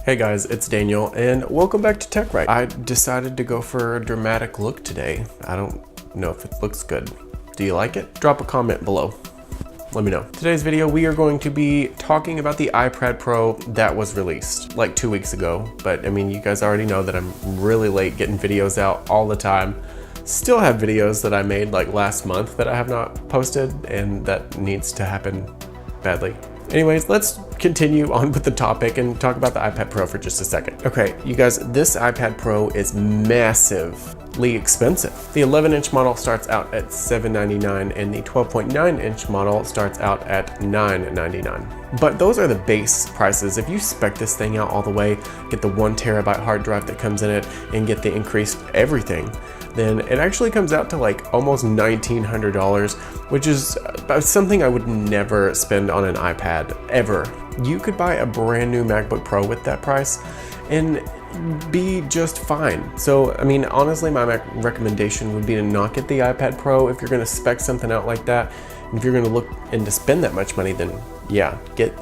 Hey guys, it's Daniel and welcome back to Tech Wright. I decided to go for a dramatic look today. I don't know if it looks good. Do you like it? Drop a comment below. Let me know. Today's video, we are going to be talking about the iPad Pro that was released like 2 weeks ago. But I mean, you guys already know that I'm really late getting videos out all the time. Still have videos that I made like last month that I have not posted, and that needs to happen badly. Anyways, let's continue on with the topic and talk about the iPad Pro for just a second. Okay, you guys, this iPad Pro is massively expensive. The 11-inch model starts out at $799 and the 12.9-inch model starts out at $999. But those are the base prices. If you spec this thing out all the way, get the 1 terabyte hard drive that comes in it, and get the increased everything, then it actually comes out to like almost $1,900, which is something I would never spend on an iPad, ever. You could buy a brand new MacBook Pro with that price and be just fine. So, I mean, honestly, my recommendation would be to not get the iPad Pro if you're gonna spec something out like that. And if you're gonna look and to spend that much money, then yeah, get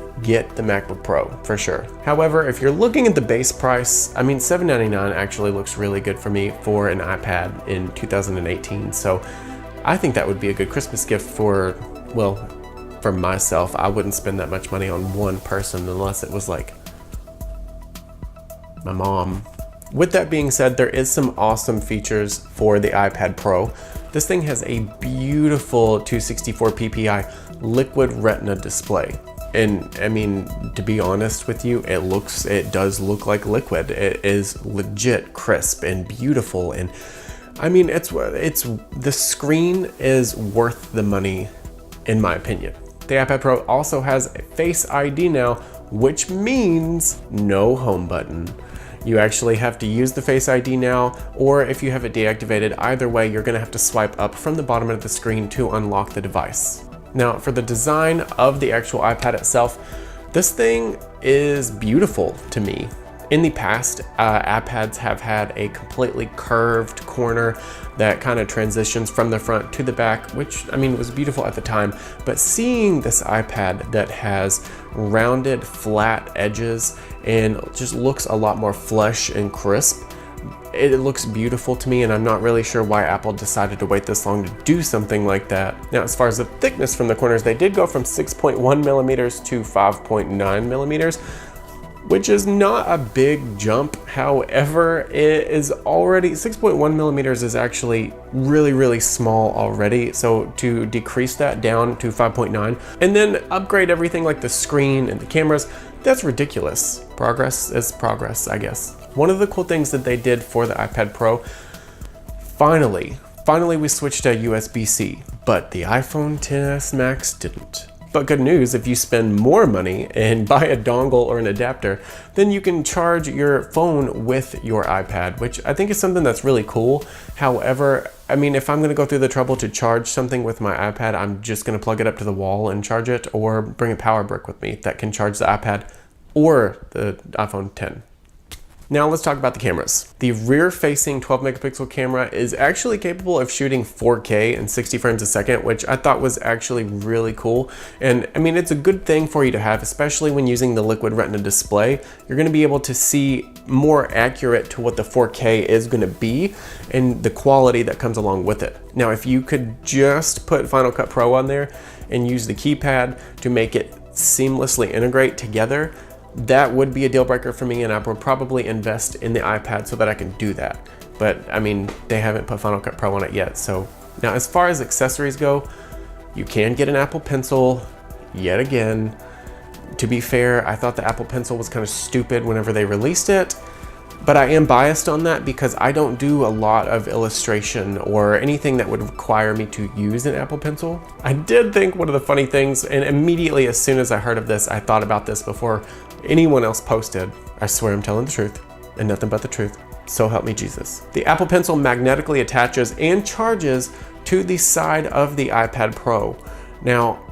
the MacBook Pro for sure. However, if you're looking at the base price, I mean, $799 actually looks really good for me for an iPad in 2018. So I think that would be a good Christmas gift for, well, for myself. I wouldn't spend that much money on one person unless it was like my mom. With that being said, there is some awesome features for the iPad Pro. This thing has a beautiful 264 ppi Liquid Retina display. And I mean, to be honest with you, it does look like liquid. It is legit crisp and beautiful. And I mean, the screen is worth the money, in my opinion. The iPad Pro also has Face ID now, which means no home button. You actually have to use the Face ID now, or if you have it deactivated, either way, you're gonna have to swipe up from the bottom of the screen to unlock the device. Now, for the design of the actual iPad itself, this thing is beautiful to me. In the past, iPads have had a completely curved corner that kind of transitions from the front to the back, which, I mean, was beautiful at the time. But seeing this iPad that has rounded, flat edges and just looks a lot more flush and crisp, it looks beautiful to me, and I'm not really sure why Apple decided to wait this long to do something like that. Now, as far as the thickness from the corners, they did go from 6.1 millimeters to 5.9 millimeters, which is not a big jump. However, it is already 6.1 millimeters is actually really, really small already. So to decrease that down to 5.9 and then upgrade everything like the screen and the cameras, that's ridiculous. Progress is progress, I guess. One of the cool things that they did for the iPad Pro, finally we switched to USB-C, but the iPhone XS Max didn't. But good news, if you spend more money and buy a dongle or an adapter, then you can charge your phone with your iPad, which I think is something that's really cool. However, I mean, if I'm gonna go through the trouble to charge something with my iPad, I'm just gonna plug it up to the wall and charge it, or bring a power brick with me that can charge the iPad or the iPhone X. Now let's talk about the cameras. The rear-facing 12 megapixel camera is actually capable of shooting 4K and 60 frames a second, which I thought was actually really cool. And I mean, it's a good thing for you to have, especially when using the Liquid Retina display. You're gonna be able to see more accurate to what the 4K is gonna be and the quality that comes along with it. Now, if you could just put Final Cut Pro on there and use the keypad to make it seamlessly integrate together, that would be a deal breaker for me, and I would probably invest in the iPad so that I can do that. But I mean, they haven't put Final Cut Pro on it yet. So now, as far as accessories go, you can get an Apple Pencil yet again. To be fair, I thought the Apple Pencil was kind of stupid whenever they released it, but I am biased on that because I don't do a lot of illustration or anything that would require me to use an Apple Pencil. I did think one of the funny things, and immediately as soon as I heard of this, I thought about this before anyone else posted. I swear I'm telling the truth and nothing but the truth. So help me Jesus. The Apple Pencil magnetically attaches and charges to the side of the iPad Pro. Now,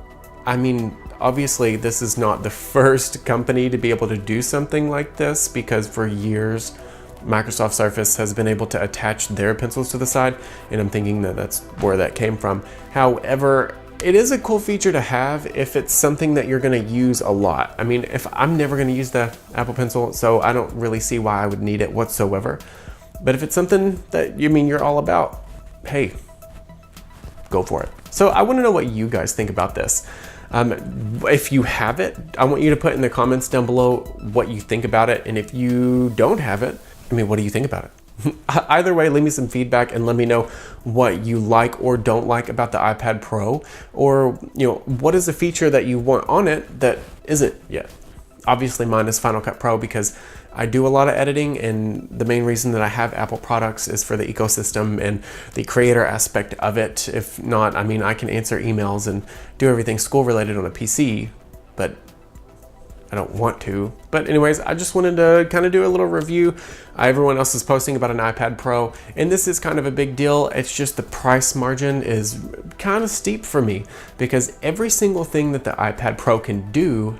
I mean, obviously this is not the first company to be able to do something like this, because for years Microsoft Surface has been able to attach their pencils to the side, and I'm thinking that that's where that came from. However, it is a cool feature to have if it's something that you're gonna use a lot. I mean, if I'm never gonna use the Apple Pencil, so I don't really see why I would need it whatsoever. But if it's something that you're all about, hey, go for it. So I wanna know what you guys think about this. If you have it, I want you to put in the comments down below what you think about it. And if you don't have it, what do you think about it? Either way, leave me some feedback and let me know what you like or don't like about the iPad Pro, or what is a feature that you want on it that isn't yet. Obviously mine is Final Cut Pro because I do a lot of editing, and the main reason that I have Apple products is for the ecosystem and the creator aspect of it. If not, I can answer emails and do everything school related on a PC, but I don't want to. But anyways, I just wanted to kind of do a little review. Everyone else is posting about an iPad Pro, and this is kind of a big deal. It's just the price margin is kind of steep for me, because every single thing that the iPad Pro can do,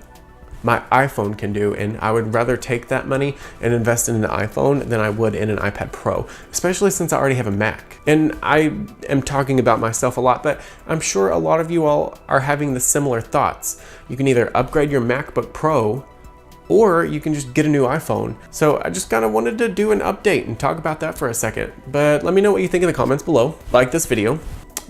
my iPhone can do, and I would rather take that money and invest in an iPhone than I would in an iPad Pro, especially since I already have a Mac. And I am talking about myself a lot, but I'm sure a lot of you all are having the similar thoughts. You can either upgrade your MacBook Pro, or you can just get a new iPhone. So I just kind of wanted to do an update and talk about that for a second. But let me know what you think in the comments below. Like this video.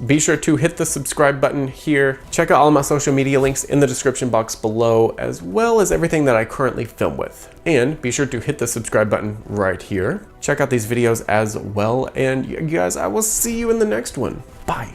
Be sure to hit the subscribe button here. Check out all of my social media links in the description box below, as well as everything that I currently film with. And be sure to hit the subscribe button right here. Check out these videos as well. And you guys, I will see you in the next one. Bye.